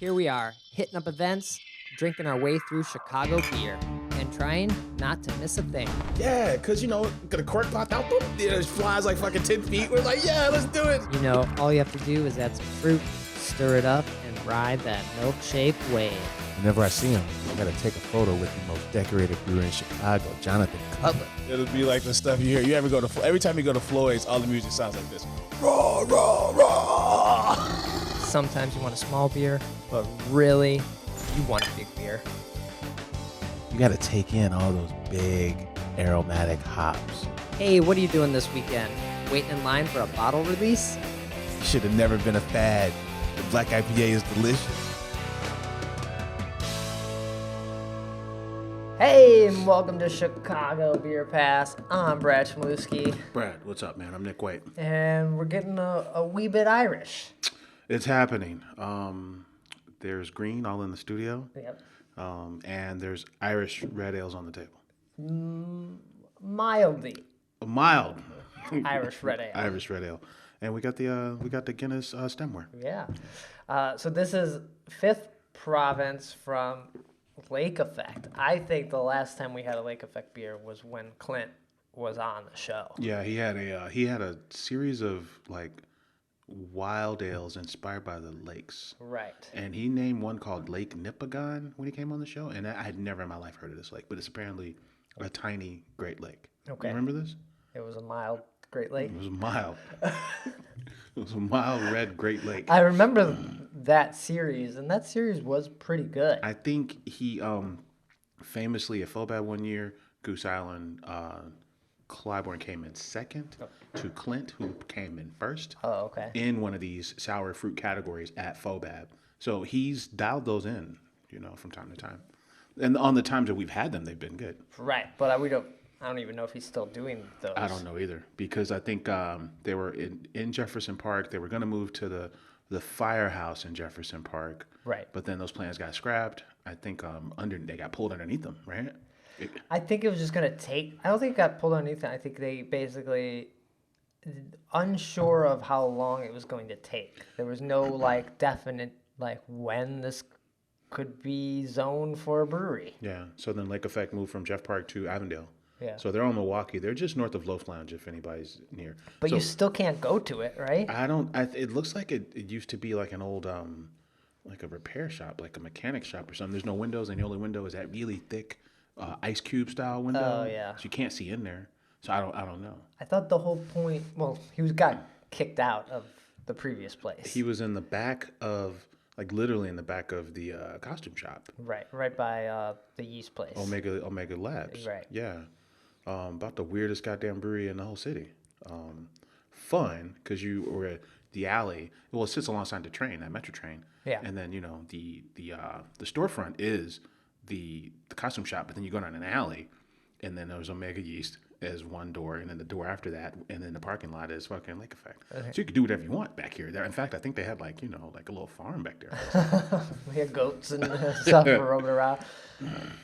Here we are, hitting up events, drinking our way through Chicago beer, and trying not to miss a thing. Yeah, because, got a cork popped out, boom, it flies like fucking 10 feet. We're like, yeah, let's do it. You know, all you have to do is add some fruit, stir it up, and ride that milk-shaped wave. Whenever I see him, I gotta take a photo with the most decorated brewer in Chicago, Jonathan Cutler. It'll be like the stuff you hear. Every time you go to Floyd's, all the music sounds like this. Raw, raw, raw. Sometimes you want a small beer, but really, you want a big beer. You gotta take in all those big aromatic hops. Hey, what are you doing this weekend? Waiting in line for a bottle release? You should have never been a fad. The black IPA is delicious. Hey, and welcome to Chicago Beer Pass. I'm Brad Chmielewski, Brad, what's up, man? I'm Nik White. and we're getting a wee bit Irish. It's happening. There's green all in the studio, Yep. and there's Irish red ales on the table. Mildly A mild Irish red ale. Irish red ale, and we got the Guinness stemware. Yeah. So this is 5th Provence from Lake Effect. I think the last time we had a Lake Effect beer was when Clint was on the show. Yeah, he had a series of like wild ales inspired by the lakes. Right. And he named one called Lake Nipigon when he came on the show, and I had never in my life heard of this lake, but it's apparently a tiny Great Lake. Okay. You remember this? It was a mild Great Lake. It was mild. It was a mild red Great Lake. I remember that series, and that series was pretty good. I think he famously at Fobab one year, Goose Island, Clybourne came in second to Clint, who came in first. Oh, okay. In one of these sour fruit categories at Fobab. So he's dialed those in, from time to time. And on the times that we've had them, they've been good. Right, but I don't even know if he's still doing those. I don't know either, because I think they were in Jefferson Park. They were going to move to the firehouse in Jefferson Park. Right. But then those plans got scrapped. I think they got pulled underneath them, right? I think it was just going to take... I don't think it got pulled underneath it. I think they basically... unsure of how long it was going to take. There was no, definite, when this could be zoned for a brewery. Yeah. So then Lake Effect moved from Jeff Park to Avondale. Yeah. So they're on Milwaukee. They're just north of Loaf Lounge if anybody's near. But so, you still can't go to it, right? It looks like it used to be like an old, like a repair shop, like a mechanic shop or something. There's no windows, and the only window is that really thick ice cube style window. Oh, yeah. So you can't see in there. So I don't know. I thought the whole point... Well, got kicked out of the previous place. He was in the back of, literally in the back of the costume shop. Right by the yeast place. Omega Labs. Right. Yeah. About the weirdest goddamn brewery in the whole city. Fun, because you were at the alley. Well, it sits alongside the train, that metro train. Yeah. And then, the storefront is the costume shop, but then you go down an alley, and then there's Omega Yeast as one door, and then the door after that, and then the parking lot is fucking Lake Effect. Okay. So you could do whatever you want back here. There, in fact, I think they had a little farm back there. We had goats and stuff roaming around.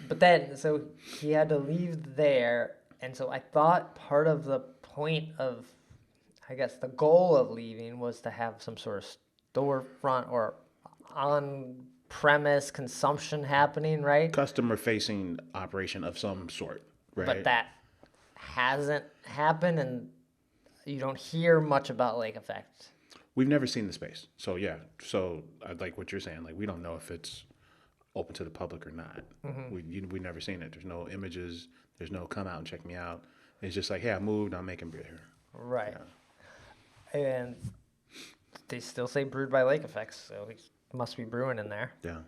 But then, so he had to leave there, and so I thought part of the point of, I guess, the goal of leaving was to have some sort of storefront or on-premise consumption happening, right? Customer-facing operation of some sort, right? But that hasn't happened, and you don't hear much about Lake Effect. We've never seen the space. So, yeah. So, I like what you're saying. We don't know if it's open to the public or not. Mm-hmm. We've never seen it. There's no images. There's no come out and check me out. It's just like, hey, I moved. I'm making beer here. Right. Yeah. And they still say brewed by Lake Effect, so he must be brewing in there. Yeah.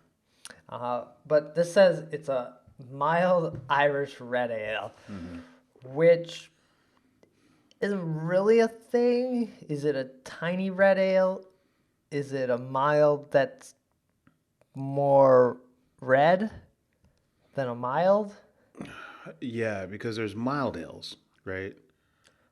But this says it's a mild Irish red ale, which isn't really a thing. Is it a tiny red ale? Is it a mild that's more red than a mild? Yeah, because there's mild ales, right?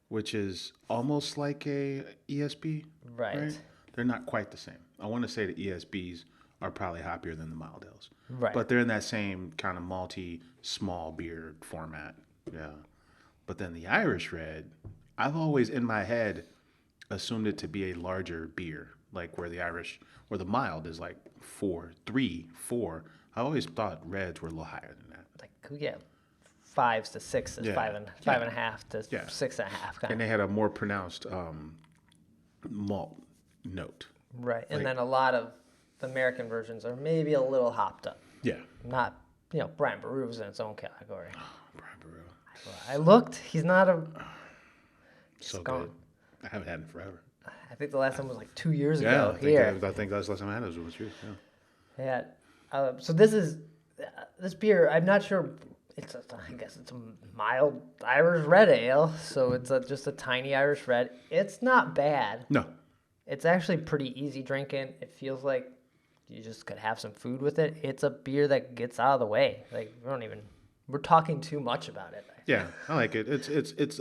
Which is almost like a ESB. Right. They're not quite the same. I want to say the ESBs are probably hoppier than the mild ales. Right. But they're in that same kind of malty, small beer format. Yeah. But then the Irish red, I've always in my head assumed it to be a larger beer, like where the mild is like 4, 3, 4. I always thought reds were a little higher than that. Like yeah, 5s to 6s, Yeah. five and a half to Yeah. 6.5 kind And of. they had a more pronounced malt note. Right, and like- then a lot of the American versions are maybe a little hopped up. Yeah. Not, Brian Barew's in its own category. Brian Brew. I looked. He's not a. So gone. good. I haven't had it forever. I think the last time was like 2 years Yeah, ago here. I think that's the last time I had it was you. Yeah. Yeah. So this beer. I'm not sure. I guess it's a mild Irish red ale. So it's just a tiny Irish red. It's not bad. No. It's actually pretty easy drinking. It feels like you just could have some food with it. It's a beer that gets out of the way. Like we're talking too much about it. Yeah, I like it. It's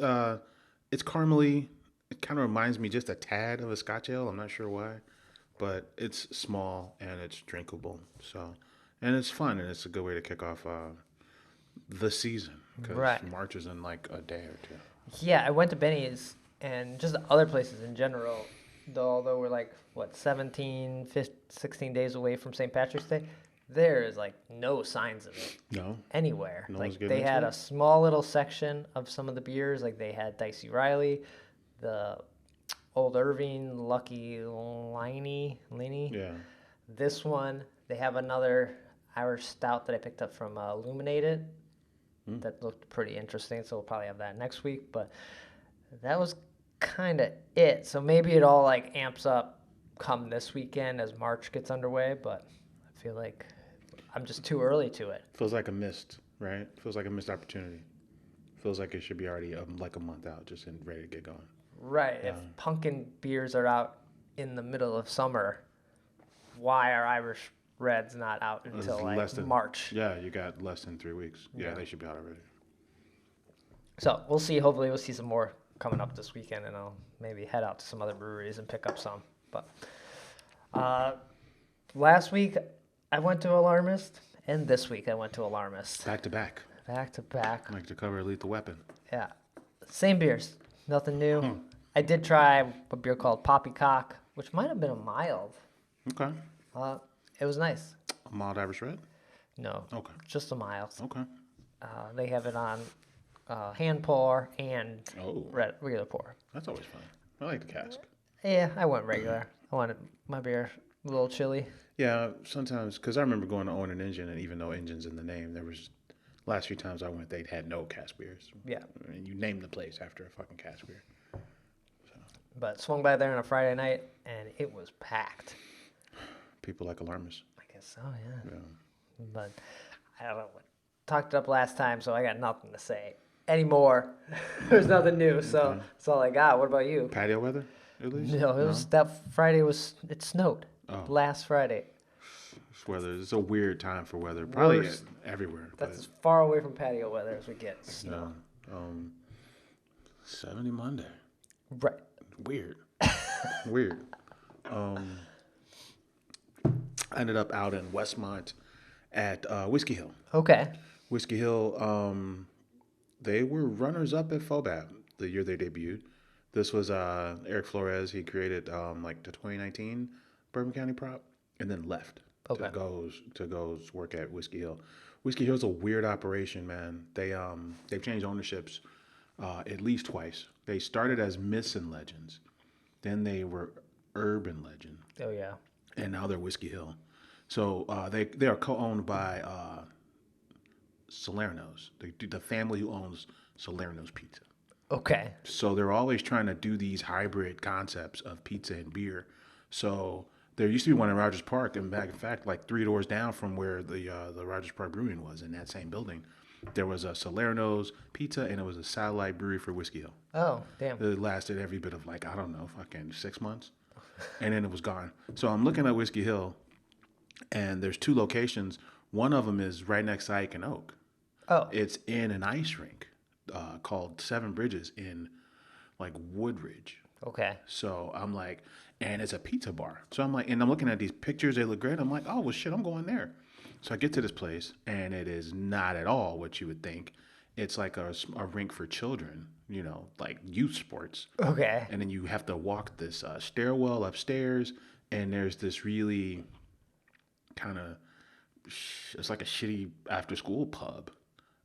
caramely. It kind of reminds me just a tad of a Scotch ale. I'm not sure why, but it's small and it's drinkable. So, and it's fun and it's a good way to kick off the season because Right. March is in like a day or two. Yeah, I went to Benny's and just other places in general, although we're like, 17, 15, 16 days away from St. Patrick's Day, there is like no signs of it No. anywhere. No one's Like getting they into had it? a small little section of some of the beers, like they had Dicey Riley, the Old Irving, Lucky Liney. Yeah. This one, they have another Irish stout that I picked up from Illuminated that looked pretty interesting, so we'll probably have that next week. But that was kind of it. So maybe it all like amps up come this weekend as March gets underway, but I feel like I'm just too early to it. Feels like a missed, right? Feels like a missed opportunity. Feels like it should be already like a month out, just ready to get going. Right. If pumpkin beers are out in the middle of summer, why are Irish Reds not out until like March? Yeah, you got less than 3 weeks. Yeah, they should be out already. So we'll see. Hopefully, we'll see some more coming up this weekend, and I'll maybe head out to some other breweries and pick up some. But last week I went to Alarmist, and this week I went to Alarmist. Back to back. Back to back. Like to cover Lethal Weapon. Yeah. Same beers. Nothing new. I did try a beer called Poppycock, which might have been a mild. Okay. It was nice. A mild Irish red? No. Okay. Just a mild. Okay. They have it on hand pour and Oh. regular pour. That's always fun. I like the cask. Yeah, I went regular. I wanted my beer a little chilly. Yeah, sometimes, because I remember going to own an engine, and even though engine's in the name, there was, last few times I went, they had no cask beers. Yeah. And you name the place after a fucking cask beer. But swung by there on a Friday night, and it was packed. People like alarmists. I guess so, yeah. Yeah. But I don't know. Talked it up last time, so I got nothing to say anymore. There's nothing new, so that's all I got. What about you? Patio weather, at least? No, it was that Friday it snowed. Oh. Last Friday. It's weather. It's a weird time for weather. Probably Worst. everywhere. That's as far away from patio weather as we get. but, Snow. 70 Monday. Right. Weird. Weird. I ended up out in Westmont at Whiskey Hill. Okay. Whiskey Hill, they were runners-up at FOBAB the year they debuted. This was Eric Flores. He created like the 2019 Bourbon County prop and then left to go work at Whiskey Hill. Whiskey Hill's a weird operation, man. They've changed ownerships at least twice. They started as Myths and Legends, then they were Urban Legend, Oh yeah. and now they're Whiskey Hill. So they are co-owned by Salerno's, the family who owns Salerno's Pizza. Okay. So they're always trying to do these hybrid concepts of pizza and beer. So there used to be one in Rogers Park, and in fact, like 3 doors down from where the Rogers Park Brewing was in that same building, there was a Salerno's Pizza, and it was a satellite brewery for Whiskey Hill. Oh, damn. It lasted every bit of like, I don't know, fucking 6 months. And then it was gone. So I'm looking at Whiskey Hill, and there's 2 locations. One of them is right next to Ike and Oak. Oh. It's in an ice rink called Seven Bridges in like Woodridge. Okay. So I'm like, and it's a pizza bar. So I'm like, and I'm looking at these pictures. They look great. I'm like, oh, well, shit, I'm going there. So I get to this place, and it is not at all what you would think. It's like a rink for children, you know, like youth sports. Okay. And then you have to walk this stairwell upstairs, and there's this really kind of, it's like a shitty after school pub.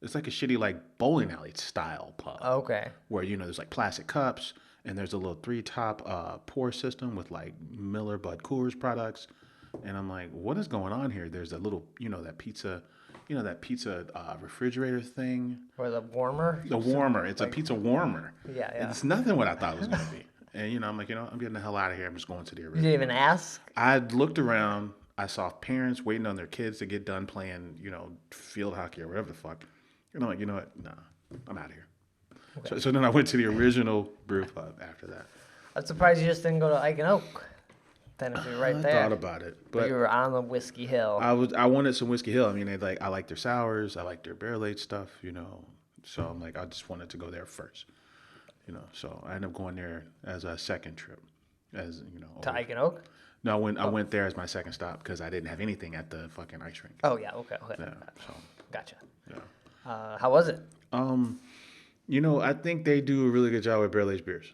It's like a shitty like bowling alley style pub. Okay. Where there's like plastic cups and there's a little 3-top pour system with like Miller Bud Coors products. And I'm like, what is going on here? There's a little, that pizza refrigerator thing. Or the warmer? The warmer. It's like, a pizza warmer. Yeah, yeah. It's nothing what I thought it was going to be. And, I'm like, I'm getting the hell out of here. I'm just going to the original. You didn't even ask? I looked around. I saw parents waiting on their kids to get done playing, field hockey or whatever the fuck. And I'm like, you know what? Nah, I'm out of here. Okay. So then I went to the original brew pub after that. I'm surprised you just didn't go to Ike and Oak. Then if you're right there. I thought about it, but you were on the Whiskey Hill. I wanted some Whiskey Hill. I mean, I like their sours. I like their barrel aged stuff. So I'm like, I just wanted to go there first. So I ended up going there as a second trip, to Ike and Oak. No, I went there as my second stop because I didn't have anything at the fucking ice rink. Oh yeah, okay. Yeah, so Gotcha. yeah. How was it? I think they do a really good job with barrel aged beers.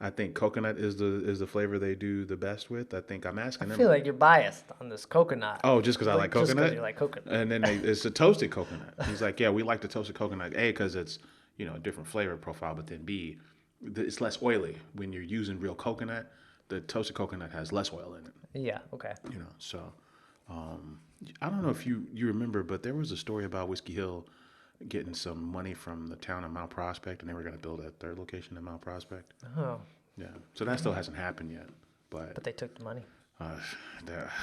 I think coconut is the flavor they do the best with. I think I'm asking them. I feel like you're biased on this coconut. Oh, just because I like coconut? Just because you like coconut. And then it's a toasted coconut. He's like, yeah, we like the toasted coconut. A, because it's, a different flavor profile, but then B, it's less oily. When you're using real coconut, the toasted coconut has less oil in it. Yeah, okay. So I don't know if you remember, but there was a story about Whiskey Hill getting some money from the town of Mount Prospect, and they were going to build a third location in Mount Prospect. Oh. Yeah. So that still hasn't happened yet. But they took the money.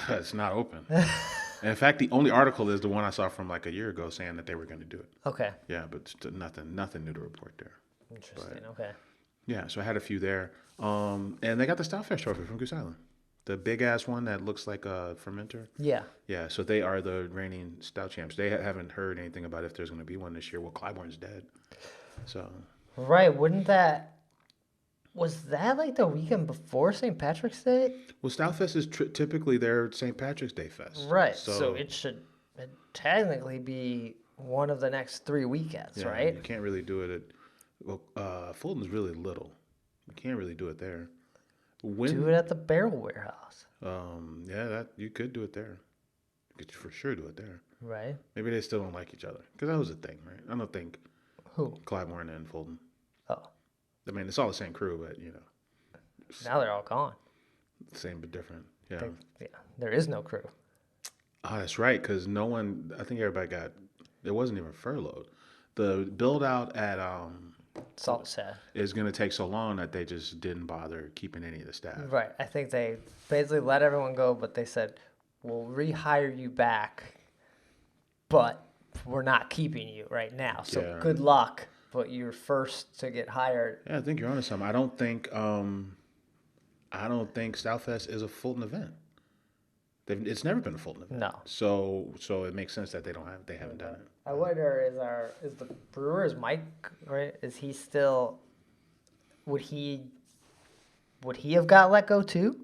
It's not open. And in fact, the only article is the one I saw from like a year ago saying that they were going to do it. Okay. Yeah, but nothing new to report there. Interesting. Okay. Yeah, so I had a few there. And they got the Stoutfest trophy from Goose Island. The big ass one that looks like a fermenter. Yeah. Yeah, so they are the reigning stout champs. They haven't heard anything about if there's going to be one this year. Well, Clybourne's dead. So. Right. Was that like the weekend before St. Patrick's Day? Well, Stoutfest is typically their St. Patrick's Day fest. Right. So it should technically be one of the next 3 weekends, right? You can't really do it at... Fulton's really little. You can't really do it there. Do it at the Barrel Warehouse. You could do it there. You could for sure do it there. Right. Maybe they still don't like each other. Because that was a thing, right? I don't think... Who? Clybourne and Fulton. Oh. I mean, it's all the same crew, but, Now they're all gone. Same but different. Yeah. There is no crew. Oh, that's right, because no one... I think everybody got... It wasn't even furloughed. The build-out at... Salt Shed is going to take so long that they just didn't bother keeping any of the staff. Right. I think they basically let everyone go, but they said, we'll rehire you back, but we're not keeping you right now. So good luck, but you're first to get hired. Yeah, I think you're onto something. I don't think Stoutfest is a Fulton event. It's never been a Fulton event. No. So it makes sense that they haven't done it. I wonder, is the brewer, is Mike, right? Is he still, would he have got let go too?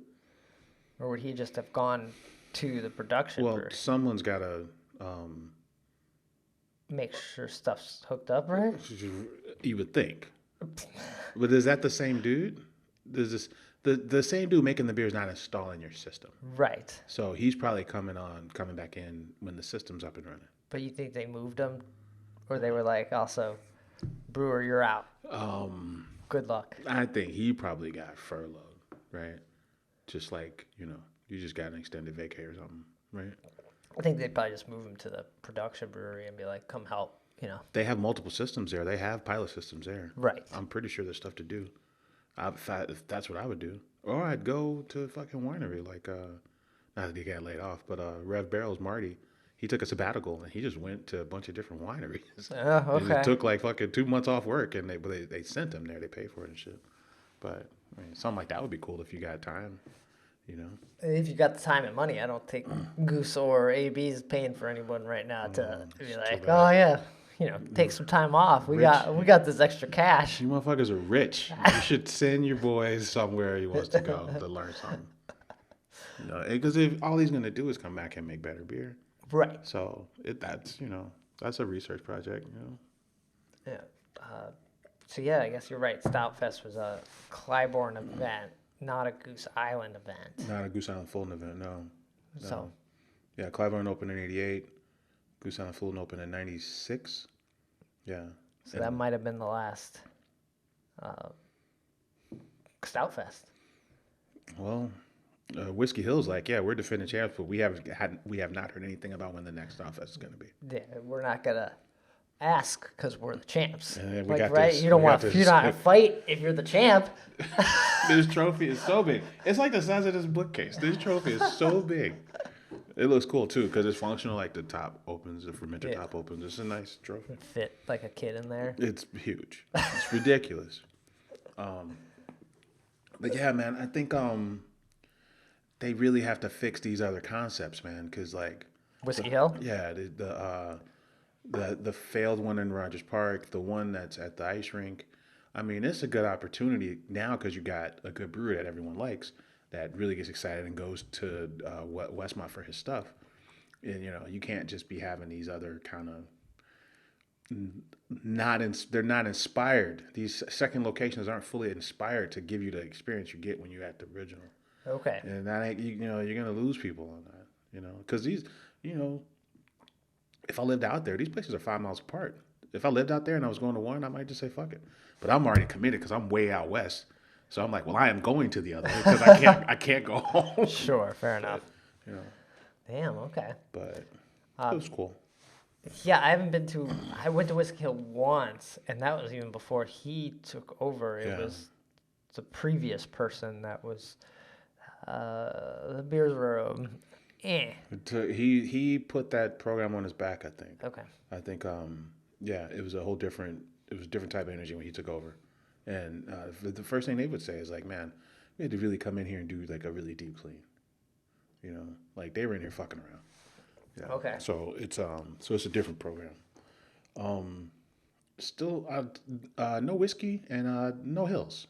Or would he just have gone to the production brewery? Someone's got to make sure stuff's hooked up, right? You would think. But is that the same dude? There's the same dude making the beer is not installing your system. Right. So he's probably coming back in when the system's up and running. But you think they moved him? Or they were like, also, brewer, you're out. Good luck. I think he probably got furloughed, right? Just like, you just got an extended vacay or something, right? I think they'd probably just move him to the production brewery and be like, come help, They have multiple systems there. They have pilot systems there. Right. I'm pretty sure there's stuff to do. If that's what I would do. Or I'd go to a fucking winery like, not that he got laid off, but Rev Barrels, Marty, he took a sabbatical and he just went to a bunch of different wineries. Okay. He took like fucking 2 months off work and they sent him there. They paid for it and shit. But I mean, something like that would be cool if you got time, If you got the time and money, I don't think Goose or AB's paying for anyone right now to be like, oh yeah, take some time off. We got this extra cash. You motherfuckers are rich. You should send your boys somewhere he wants to go to learn something. Because if all he's gonna do is come back and make better beer, right? So that's a research project, Yeah. So yeah, I guess you're right. Stoutfest was a Clybourne event, not a Goose Island event. Not a Goose Island Fulton event, no. So, Yeah, Clybourne opened in 88. Goose Island Fulton opened in 96. Yeah. so that might have been the last Stout Fest. Well, Whiskey Hill's like, yeah, we're defending champs, but we have not heard anything about when the next Stout Fest is going to be. Yeah, we're not gonna ask because we're the champs. And we Like, got right? this- You don't we want got to this- not fight if you're the champ. This trophy is so big. It's like the size of this bookcase. This trophy is so big. It looks cool too because it's functional. Like the top opens, the fermenter Yeah. top opens. It's a nice trophy. Fit like a kid in there. It's huge. It's ridiculous. But yeah, man, I think they really have to fix these other concepts, man. Because like, Whiskey Hill. yeah, the failed one in Rogers Park, the one that's at the ice rink. I mean, it's a good opportunity now because you got a good brewer that everyone likes that really gets excited and goes to Westmont for his stuff. And you can't just be having these other kind of they're not inspired. These second locations aren't fully inspired to give you the experience you get when you're at the original. Okay. And that ain't you're gonna lose people on that. Because these if I lived out there, these places are 5 miles apart. If I lived out there and I was going to one, I might just say fuck it. But I'm already committed because I'm way out west. So I'm like, well, I am going to the other one because I can't go home. Sure. Fair enough. You know, Damn. Okay. but it was cool. Yeah, I haven't been to. I went to Whiskey Hill once, and that was even before he took over. It Yeah. was the previous person that was. The beers were, He put that program on his back. I think. Okay. I think. Yeah, it was a different type of energy when he took over. And the first thing they would say is like, man, we had to really come in here and do like a really deep clean. Like they were in here fucking around. Yeah. Okay. So it's a different program. Still no whiskey and no hills.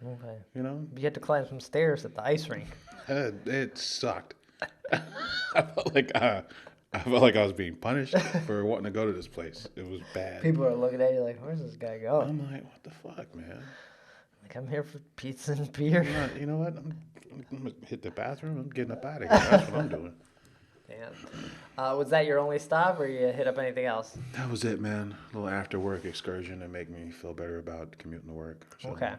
Okay. You You had to climb some stairs at the ice rink. it sucked. I felt like I was being punished for wanting to go to this place. It was bad. People are looking at you like, "Where's this guy going?" I'm like, what the fuck, man? Like, I'm here for pizza and beer. You know what? I'm gonna hit the bathroom. I'm getting up out of here. That's what I'm doing. Damn. Was that your only stop, or you hit up anything else? That was it, man. A little after work excursion to make me feel better about commuting to work. So, Okay.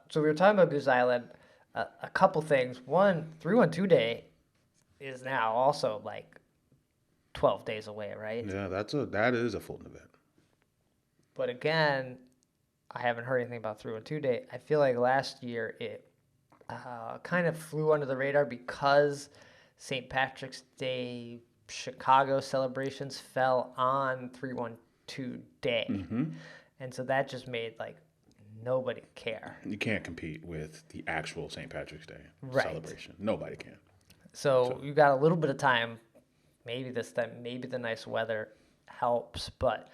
So we were talking about Goose Island. A couple things. One, 312 Day is now also like 12 days away, right? Yeah, that is a Fulton event. But again, I haven't heard anything about 312 Day. I feel like last year it kind of flew under the radar because St. Patrick's Day Chicago celebrations fell on 312 Day. Mm-hmm. And so that just made like nobody care. You can't compete with the actual St. Patrick's Day Right. celebration. Nobody can. So you got a little bit of time. Maybe this time, maybe the nice weather helps. But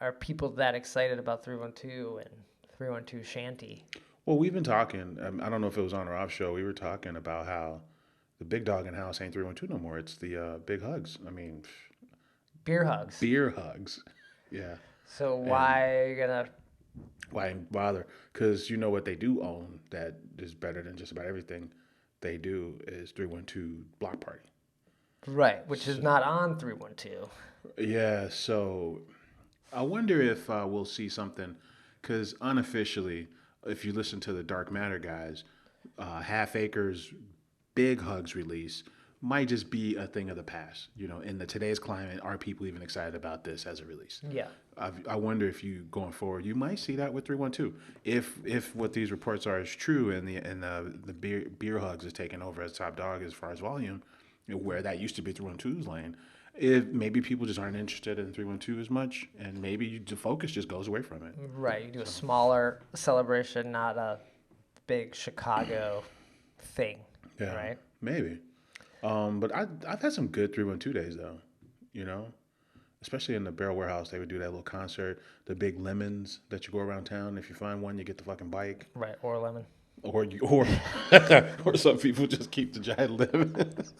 are people that excited about 312 and 312 Shanty? Well, we've been talking. I don't know if it was on or off show. We were talking about how the big dog in house ain't 312 no more. It's the big hugs. I mean, Beer hugs. beer hugs. Yeah. So why are you gonna? Why bother? Because you know what they do own that is better than just about everything they do is 312 Block Party. Right, which is not on 312. Yeah, so I wonder if we'll see something, because unofficially, if you listen to the Dark Matter guys, Half Acre's Big Hugs release might just be a thing of the past. In today's climate, are people even excited about this as a release? Yeah. I wonder if you going forward, you might see that with 312. If what these reports are is true, and the beer hugs is taking over as top dog as far as volume, where that used to be 312's lane. If maybe people just aren't interested in 312 as much, and maybe the focus just goes away from it. Right, you do a smaller celebration, not a big Chicago thing. Yeah, Right. maybe. But I've had some good 312 days though. Especially in the Barrel Warehouse, they would do that little concert. The big lemons that you go around town. If you find one, you get the fucking bike. Right, or lemon. Or some people just keep the giant lemons.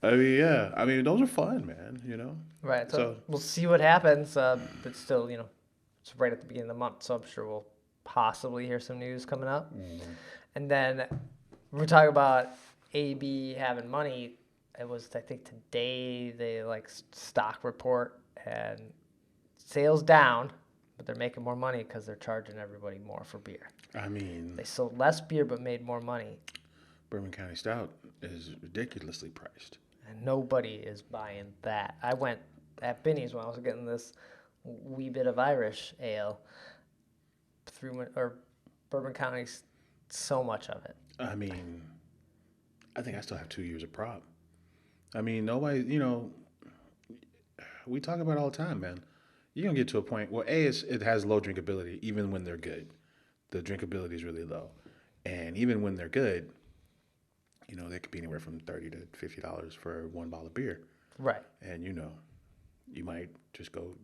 I mean, yeah. I mean, those are fun, man. Right, so So- we'll see what happens. But still, it's right at the beginning of the month, so I'm sure we'll possibly hear some news coming up. And then we're talking about AB having money. It was, I think, today they like stock report and sales down, but they're making more money because they're charging everybody more for beer. I mean, They sold less beer but made more money, Bourbon County Stout is ridiculously priced. and nobody is buying that. I went at Binny's when I was getting this wee bit of Irish ale or Bourbon County, so much of it. I mean, I think I still have 2 years of prop. I mean, nobody, you know, we talk about it all the time, man. You're going to get to a point where, it has low drinkability, even when they're good. The drinkability is really low. And even when they're good, you know, they could be anywhere from $30 to $50 for one bottle of beer. Right. And, you know, you might just go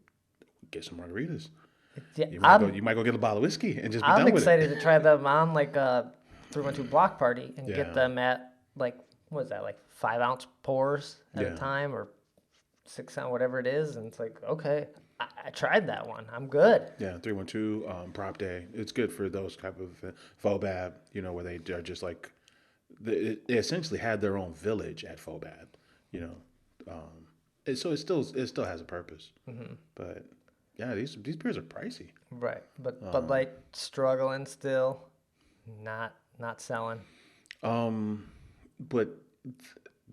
get some margaritas. Yeah, You might go get a bottle of whiskey and just be I'm done with it. excited to try them on like a 312 block party and Yeah. get them at like, what is that, like 5 ounce pours at a time or 6 ounce, whatever it is. And it's like, okay, I tried that one. I'm good. Yeah, 312 prop day. It's good for those type of FOBAB, you know, where they are just like, they essentially had their own village at FOBAB, you know. So it still has a purpose. But yeah, these beers are pricey. Right. But like struggling still, not selling. But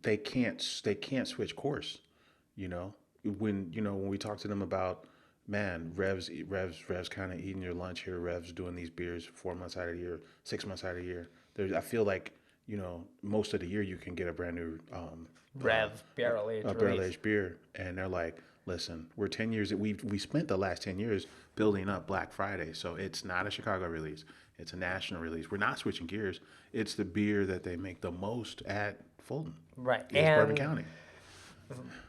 they can't switch course, you know. When we talk to them about, man, Rev's kind of eating your lunch here. Rev's doing these beers 4 months out of the year, 6 months out of the year. I feel like, you know, most of the year you can get a brand new Rev barrel aged beer, and they're like, listen, we're 10 years. We spent the last 10 years building up Black Friday, so it's not a Chicago release. It's a national release. We're not switching gears. It's the beer that they make the most at Fulton. Right. It's Bourbon County.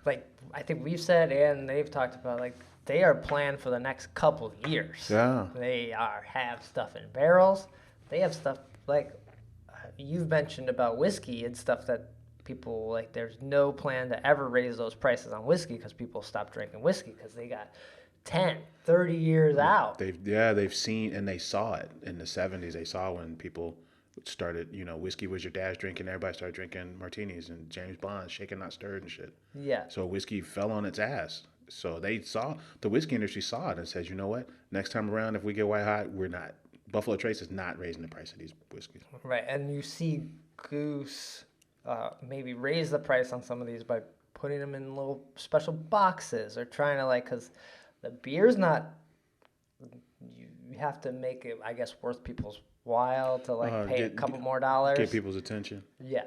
Like I think we've said and they've talked about, like they are planned for the next couple of years. Yeah. They have stuff in barrels. They have stuff like you've mentioned about whiskey and stuff that people like. There's no plan to ever raise those prices on whiskey because people stop drinking whiskey because they got 10, 30 years out. They've seen and they saw it in the 70s. They saw when people started, you know, whiskey was your dad's drink and everybody started drinking martinis and James Bond, shaken not stirred and shit. Yeah. So whiskey fell on its ass. So the whiskey industry saw it and says, you know what, next time around if we get white hot, we're not. Buffalo Trace is not raising the price of these whiskeys. Right, and you see Goose maybe raise the price on some of these by putting them in little special boxes or trying to because the beer's not. You have to make it, I guess, worth people's while to pay a couple more dollars. Get people's attention. Yeah.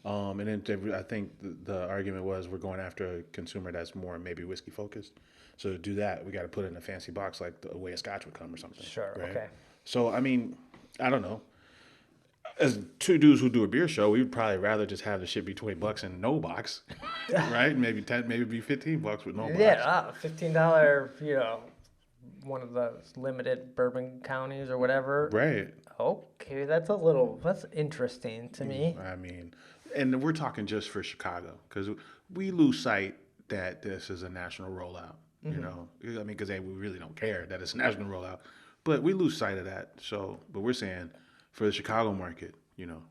And then I think the argument was we're going after a consumer that's more maybe whiskey focused. So to do that, we got to put it in a fancy box like the way a Scotch would come or something. Sure. Right? Okay. So I mean, I don't know. As two dudes who do a beer show, we'd probably rather just have the shit be $20 and no box, right? Maybe 10, maybe be $15 with no box. Yeah, $15. You know, one of the limited bourbon counties or whatever. Right. Okay, that's interesting to me. I mean, and we're talking just for Chicago because we lose sight that this is a national rollout. You know, I mean, because we really don't care that it's a national rollout, but we lose sight of that. So, but we're saying for the Chicago market, you know,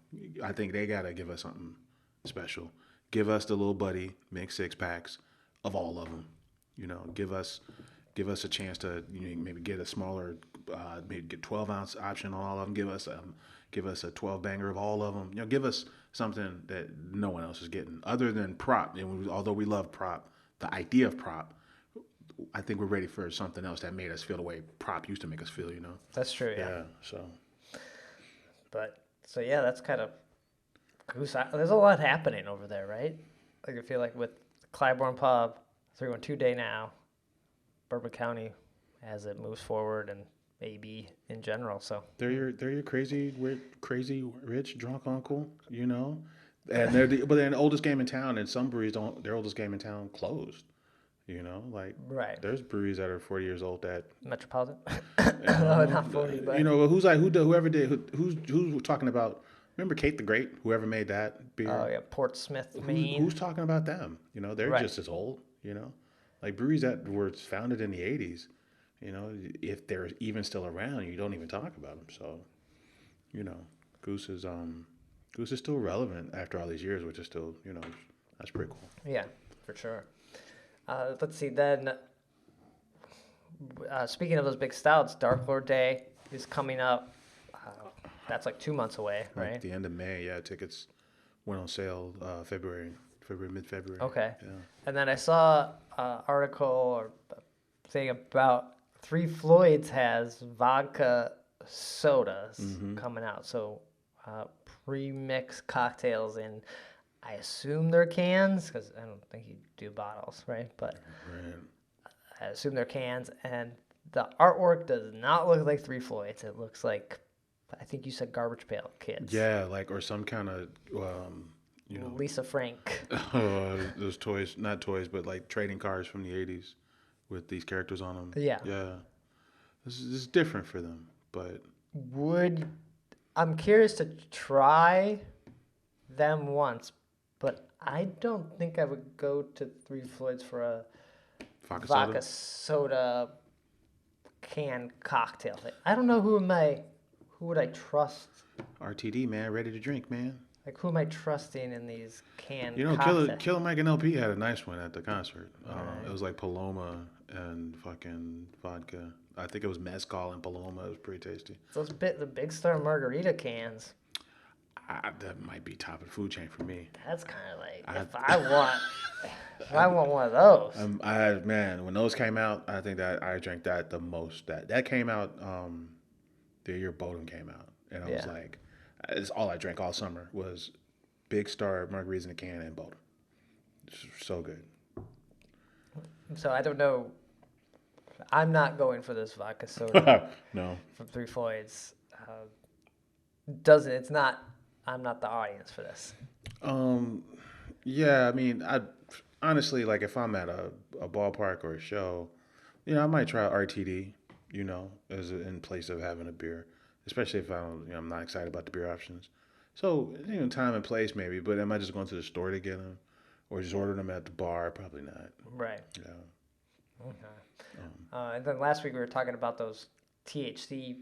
I think they gotta give us something special. Give us the Little Buddy mixed 6-packs of all of them. You know, give us a chance to maybe get a smaller, maybe get 12-ounce option on all of them. Give us a 12 banger of all of them. You know, give us something that no one else is getting other than prop. And although we love prop, the idea of prop, I think we're ready for something else that made us feel the way prop used to make us feel. You know. That's true. Yeah. So. But so yeah, that's kind of Goose. There's a lot happening over there, right? Like I feel like with Clybourne Pub, 312 Day now, Bourbon County as it moves forward, and AB in general. So they're your crazy rich drunk uncle, you know, and they're the oldest game in town. And some breweries don't. Their oldest game in town closed. You know, like right. There's breweries that are 40 years old that Metropolitan. No, not 40, but who's talking about? Remember Kate the Great? Whoever made that beer? Oh yeah, Portsmouth, Maine. Who's talking about them? You know, they're just as old. You know, like breweries that were founded in the 80s. You know, if they're even still around, you don't even talk about them. So, you know, Goose is still relevant after all these years, which is still, you know, that's pretty cool. Yeah, for sure. Let's see. Then, speaking of those big stouts, Dark Lord Day is coming up. That's like 2 months away, Like right? the end of May, yeah. Tickets went on sale mid-February. Okay. Yeah. And then I saw an article or thing about Three Floyds has vodka sodas coming out. So pre-mixed cocktails in, I assume they're cans, because I don't think you do bottles, right? But Right. I assume they're cans. And the artwork does not look like Three Floyds. It looks like, I think you said Garbage Pail Kids. Yeah, like, or some kind of, you know, Lisa Frank. those toys, not toys, but like trading cards from the 80s with these characters on them. Yeah. Yeah. This is different for them, but I'm curious to try them once, but I don't think I would go to Three Floyds for a vodka soda canned cocktail thing. I don't know who would I trust? RTD, man, ready to drink, man. Like, who am I trusting in these canned You know, cocktails? Killer Mike and LP had a nice one at the concert. It was like Paloma and fucking vodka. I think it was mezcal and Paloma. It was pretty tasty. The Big Star margarita cans. That might be top of the food chain for me. That's kind of like, if I want one of those. Man, when those came out, I think that I drank that the most. That came out the year Bodum came out, and I was like, it's all I drank all summer was Big Star margaritas in a can and Bodum. It's so good. So I don't know. I'm not going for this vodka soda No. from Three Floyds. I'm not the audience for this. Yeah, I mean, I honestly, like, if I'm at a ballpark or a show, you know, I might try RTD, you know, in place of having a beer, especially if I'm not excited about the beer options. So, you know, time and place maybe, but am I just going to the store to get them, or just ordering them at the bar? Probably not. Right. Yeah. Okay. And then last week we were talking about those THC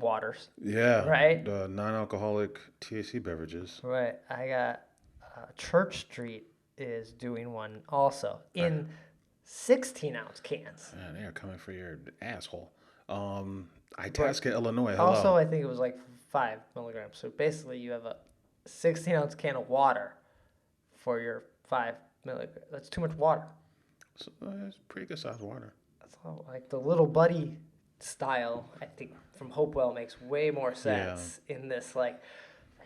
waters. Yeah. Right? The non-alcoholic THC beverages. Right. I got Church Street is doing one also in 16-ounce cans. Man, they are coming for your asshole. Itasca, Illinois. Hello. Also, I think it was like 5 milligrams. So basically, you have a 16-ounce can of water for your 5 milligrams. That's too much water. So, it's pretty good sized water. That's all, like the Little Buddy style, I think from Hopewell makes way more sense in this. Like,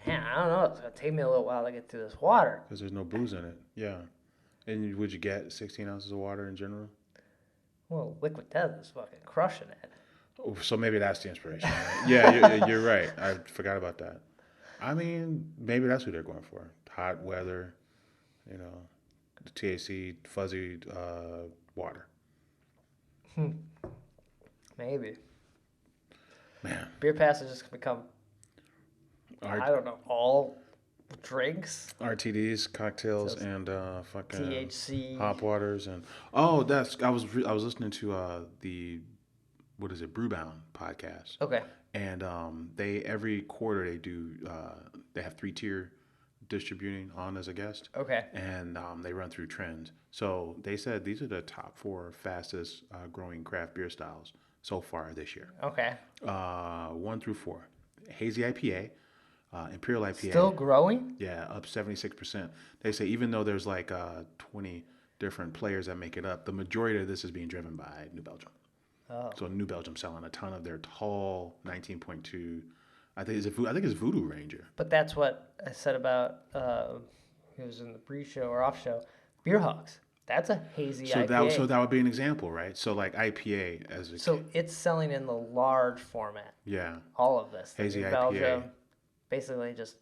man, I don't know. It's gonna take me a little while to get through this water. Because there's no booze in it. Yeah. And would you get 16 ounces of water in general? Well, Liquid Death is fucking crushing it. Oh, so maybe that's the inspiration. Right? Yeah, you're right. I forgot about that. I mean, maybe that's what they're going for. Hot weather, you know, the THC, fuzzy water. Maybe. Man. Beer Pass has just become, I don't know, all drinks. RTDs, cocktails, and fucking THC. hop waters, and I was listening to the Brewbound podcast. Okay. And they every quarter they have 3-tier distributing on as a guest. Okay. And they run through trends. So they said these are the top 4 fastest growing craft beer styles so far this year. Okay. 1 through 4, hazy IPA, Imperial IPA. Still growing? Yeah, up 76%. They say even though there's like 20 different players that make it up, the majority of this is being driven by New Belgium. Oh. So New Belgium selling a ton of their tall 19.2. I think it's Voodoo Ranger. But that's what I said about it was in the pre-show or off-show. Beer Hogs. That's a hazy IPA. So that would be an example, right? So like IPA as a So it's selling in the large format. yeah. All of this. Hazy New IPA. Belgium, basically just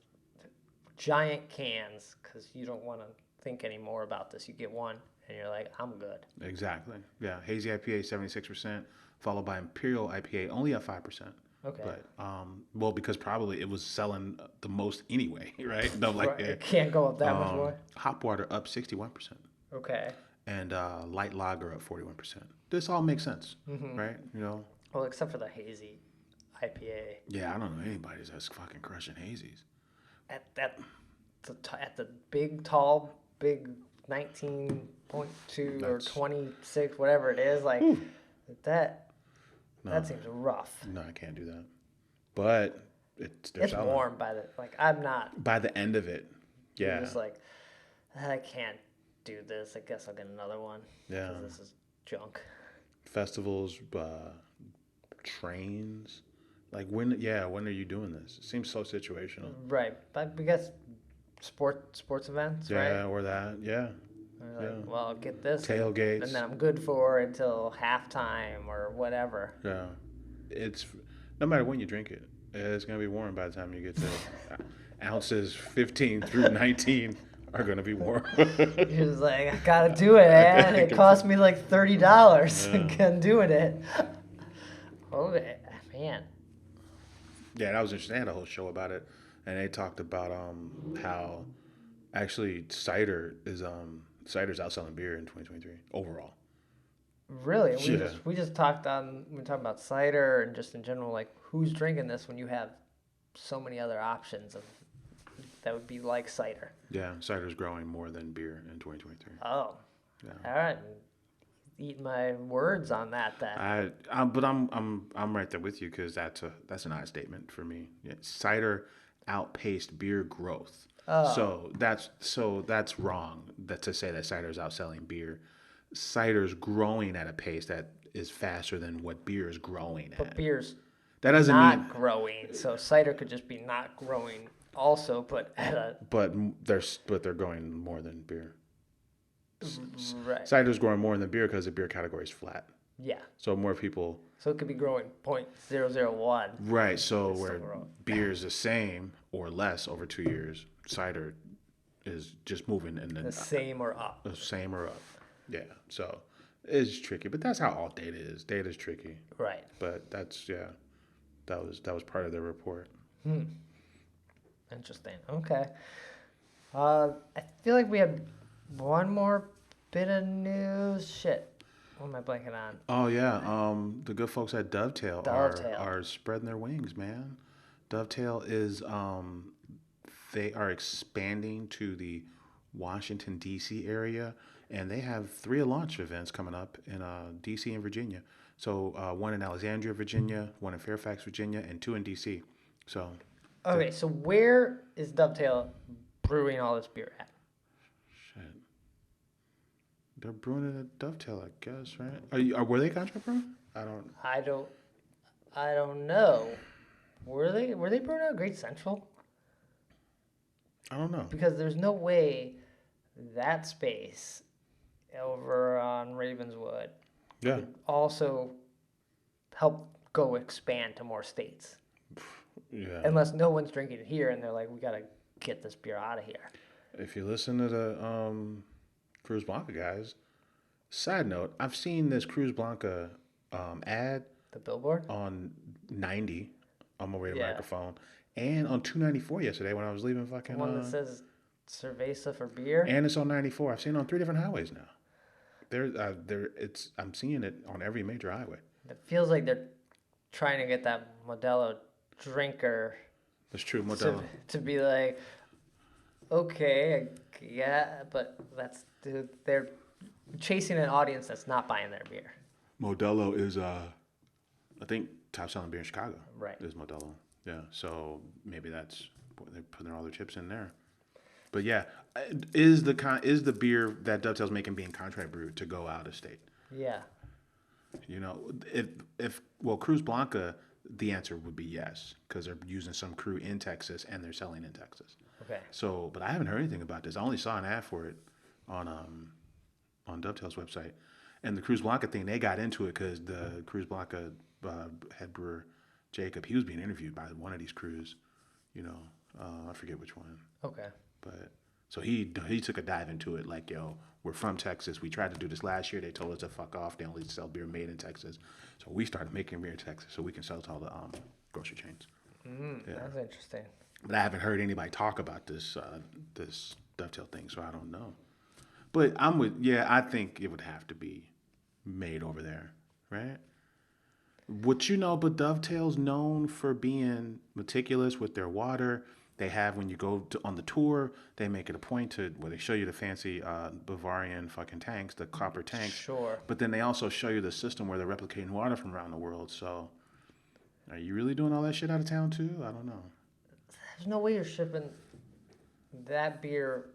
giant cans because you don't want to think anymore about this. You get one and you're like, I'm good. Exactly. Yeah. Hazy IPA 76%, followed by Imperial IPA only at 5%. Okay. But because probably it was selling the most anyway, right? No, like Right. It can't go up that much more. Hop water up 61%. Okay. and light lager up 41%. This all makes sense, right? You know. Well, except for the hazy IPA. Yeah, I don't know anybody that's fucking crushing hazies. At the big tall big 19.2 or 26 whatever it is like that seems rough. No, I can't do that. But it's warm by the I'm not by the end of it. Yeah. It's like I can't do this. I guess I'll get another one. Yeah. This is junk. Festivals, trains. Like when are you doing this? It seems so situational. Right. But I guess sports events, right? Yeah, or that. Yeah. Well, I'll get this tailgates, and then I'm good for until halftime or whatever. Yeah. It's no matter when you drink it, it's gonna be warm by the time you get to ounces 15 through 19 are gonna be warm. You're just like, I gotta do it, man. It cost me like $30 doing it. Oh man. Yeah, that was interesting. They had a whole show about it, and they talked about how actually cider's outselling beer in 2023 overall. Really? We just talked about cider and just in general, like who's drinking this when you have so many other options that would be like cider. Yeah, cider's growing more than beer in 2023. Oh. Yeah. All right. Eat my words on that then. But I'm right there with you because that's an odd statement for me. Yeah, cider outpaced beer growth. Oh. So that's wrong. That to say that cider is outselling beer. Cider's growing at a pace that is faster than what beer is growing at. But beer's that doesn't not mean growing. So cider could just be not growing also, but they're growing more than beer. Right. Cider's growing more than beer because the beer category is flat. Yeah. So more people. So it could be growing 0.001. Right. So where beer is the same or less over 2 years, cider is just moving in the same or up. The same or up. Yeah. So it's tricky, but that's how all data is. Data is tricky. Right. But that was part of the report. Interesting. Okay. I feel like we have one more bit of news. Shit. What am I blanking on? Oh, yeah. The good folks at Dovetail. Are spreading their wings, man. Dovetail is, they are expanding to the Washington, D.C. area, and they have 3 launch events coming up in D.C. and Virginia. So one in Alexandria, Virginia, one in Fairfax, Virginia, and 2 in D.C. So. Okay, so where is Dovetail brewing all this beer at? They're brewing it at Dovetail, I guess, right? Were they contract brewing? I don't know. Were they brewing at Great Central? I don't know. Because there's no way that space over on Ravenswood could also help go expand to more states. Yeah. Unless no one's drinking it here and they're like, we gotta get this beer out of here. If you listen to the Cruz Blanca guys. Side note, I've seen this Cruz Blanca ad. The billboard? On 90 on my way to microphone. And on 294 yesterday when I was leaving fucking... The one that says Cerveza for beer? And it's on 94. I've seen it on 3 different highways now. I'm seeing it on every major highway. It feels like they're trying to get that Modelo drinker... That's true, Modelo. To be like, okay, yeah, but they're chasing an audience that's not buying their beer. Modelo is, I think, top selling beer in Chicago. Right. Is Modelo. Yeah. So maybe that's they're putting all their chips in there. But yeah, is the beer that Dovetail's making being contract brewed to go out of state? Yeah. You know, if Cruz Blanca, the answer would be yes because they're using some crew in Texas and they're selling in Texas. Okay. So, but I haven't heard anything about this. I only saw an ad for it on Dovetail's website, and the Cruz Blanca thing. They got into it because the Cruz Blanca head brewer Jacob, he was being interviewed by one of these crews. You know, I forget which one. Okay. But so he took a dive into it. Like, yo, we're from Texas. We tried to do this last year. They told us to fuck off. They only sell beer made in Texas. So we started making beer in Texas so we can sell to all the grocery chains. That's interesting. But I haven't heard anybody talk about this Dovetail thing, so I don't know. But I'm with, yeah, I think it would have to be made over there, right? What you know, but Dovetail's known for being meticulous with their water. They have when you go on the tour, they make it a point to where they show you the fancy Bavarian fucking tanks, the copper tanks. Sure. But then they also show you the system where they're replicating water from around the world. So, are you really doing all that shit out of town too? I don't know. There's no way you're shipping that beer.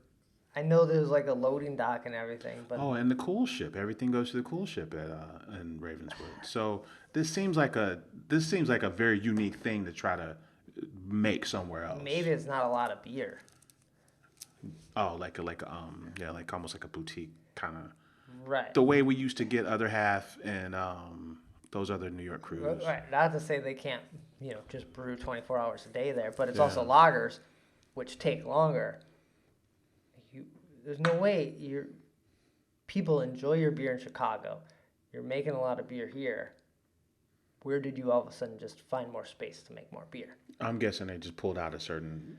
I know there's like a loading dock and everything, but Oh, and the cool ship. Everything goes to the cool ship at in Ravenswood. So this seems like a very unique thing to try to make somewhere else. maybe it's not a lot of beer. Oh, yeah, like almost like a boutique kind of. Right. The way we used to get Other Half and those other New York crews. Right. Not to say they can't, just brew 24 hours a day there, but it's also lagers, which take longer. There's no way people enjoy your beer in Chicago. You're making a lot of beer here. Where did you all of a sudden just find more space to make more beer? I'm guessing they just pulled out of certain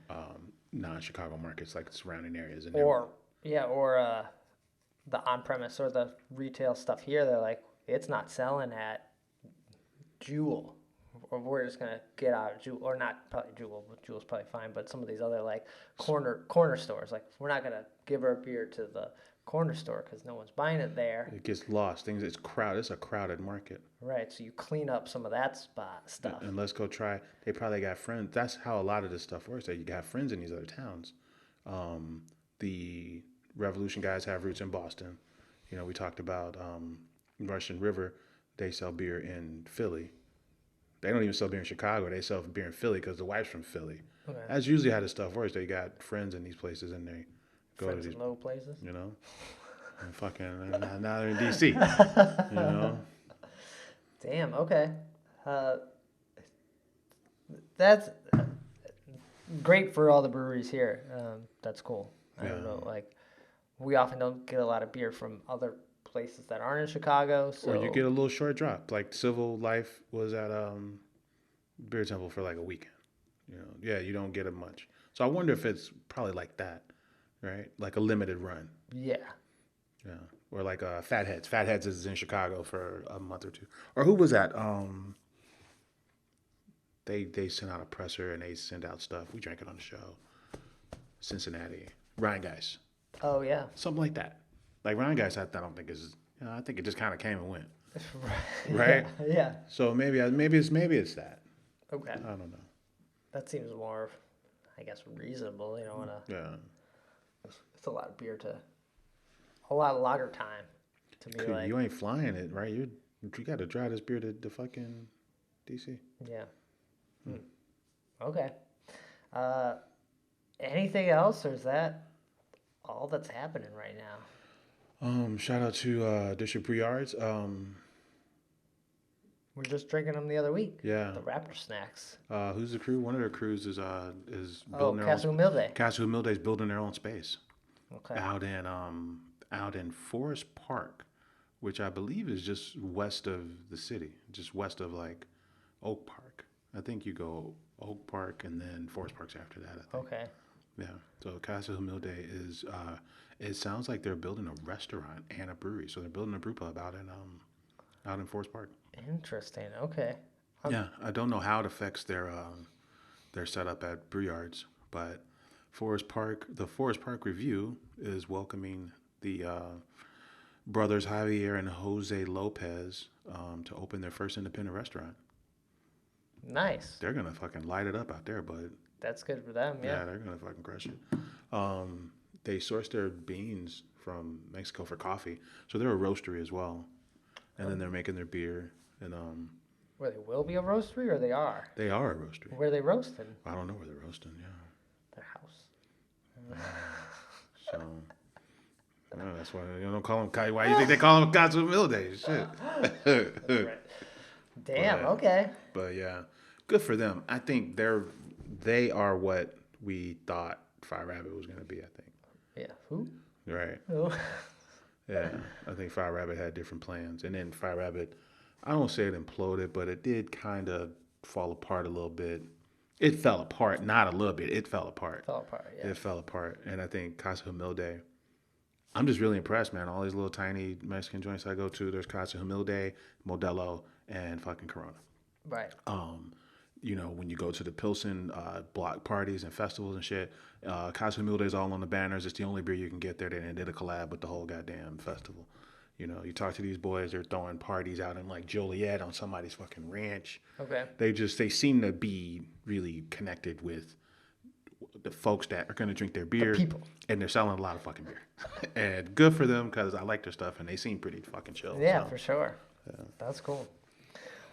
non-Chicago markets, like the surrounding areas. And Or the on-premise or the retail stuff here. They're like, it's not selling at Jewel, or we're just gonna get out of Jewel, or not probably Jewel, but Jewel's probably fine. But some of these other like corner stores, like we're not gonna give our beer to the corner store because no one's buying it there. it gets lost. It's crowded. It's a crowded market. Right, so you clean up some of that stuff. And let's go try. They probably got friends. That's how a lot of this stuff works. That you got friends in these other towns. The Revolution guys have roots in Boston. We talked about Russian River. They sell beer in Philly. They don't even sell beer in Chicago. They sell beer in Philly because the wife's from Philly. Okay. That's usually how this stuff works. They got friends in these places and they go Friends to these in low places. And fucking now they're in DC. Damn. Okay. That's great for all the breweries here. That's cool. I don't know. Like, we often don't get a lot of beer from other places that aren't in Chicago. So or you get a little short drop. Like Civil Life was at Beer Temple for like a weekend. You don't get it much. So I wonder if it's probably like that, right? Like a limited run. Yeah. Yeah. Or like Fatheads. Fatheads is in Chicago for a month or two. Or who was that? They sent out a presser and they sent out stuff. We drank it on the show. Cincinnati. Ryan Guys. Oh yeah. Something like that. Like Ryan Guys, I don't think is. I think it just kind of came and went. Right. Yeah. So maybe it's that. Okay. I don't know. That seems more, I guess, reasonable. Yeah. It's a lot of beer a lot of lager time to be like. You ain't flying it, right? You got to drive this beer to fucking DC. Yeah. Okay. Anything else, or is that all that's happening right now? Shout out to District Brew Yards. We're just drinking them the other week. Yeah. The Raptor snacks. Who's the crew? One of their crews is building their Casa Humilde. Casa Humilde is building their own space. Okay. Out in Forest Park, which I believe is just west of the city, just west of like Oak Park. I think you go Oak Park and then Forest Park's after that, I think. Okay. Yeah. So Casa Humilde is it sounds like they're building a restaurant and a brewery. So they're building a brew pub out in Forest Park. Interesting. Okay. Yeah, I don't know how it affects their setup at brew yards, but the Forest Park Review is welcoming the brothers Javier and Jose Lopez to open their first independent restaurant. Nice. They're gonna fucking light it up out there, bud. That's good for them. Yeah. They're gonna fucking crush it. They source their beans from Mexico for coffee, so they're a roastery as well. And then they're making their beer and Where they will be a roastery, or they are? They are a roastery. Where are they roasting? I don't know where they're roasting. Yeah. Their house. So. No, that's why you don't call them. Why you think they call them Casa Humilde? Shit. Right. Damn. Okay. But yeah, good for them. I think they are what we thought Fire Rabbit was gonna be. I think. Yeah. Who? Right. Who? Yeah, I think Fire Rabbit had different plans, and then Fire Rabbit, I don't say it imploded, but it did kind of fall apart a little bit. It fell apart, not a little bit. It fell apart. Fell apart. Yeah. It fell apart, and I think Casa Humilde I'm just really impressed, man. All these little tiny Mexican joints I go to, there's Casa Humilde, Modelo, and fucking Corona. Right. You know, when you go to the Pilsen block parties and festivals and shit, Casa Humilde is all on the banners. It's the only beer you can get there. They did a collab with the whole goddamn festival. You know, you talk to these boys, they're throwing parties out in like Joliet on somebody's fucking ranch. Okay. They seem to be really connected with the folks that are going to drink their beer. people. And they're selling a lot of fucking beer. And good for them because I like their stuff and they seem pretty fucking chill. Yeah, so. for sure. Yeah. That's cool.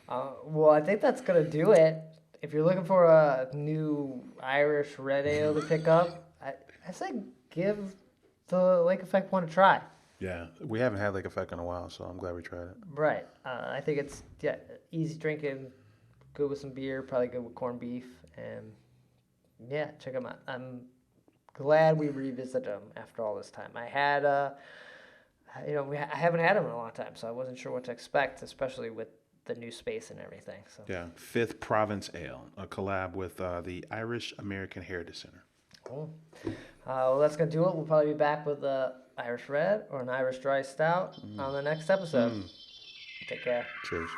Well, I think that's going to do it. If you're looking for a new Irish red ale to pick up, I say give the Lake Effect one a try. Yeah, we haven't had Lake Effect in a while, so I'm glad we tried it. Right. I think it's easy drinking, good with some beer, probably good with corned beef, and yeah, check them out. I'm glad we revisited them after all this time. I had, I haven't had them in a long time, so I wasn't sure what to expect, especially with the new space and everything. So Yeah, Fifth Provence Ale, a collab with the Irish American Heritage Center. Cool. Well, that's gonna do it. We'll probably be back with a Irish Red or an Irish Dry Stout on the next episode. Take care. Cheers.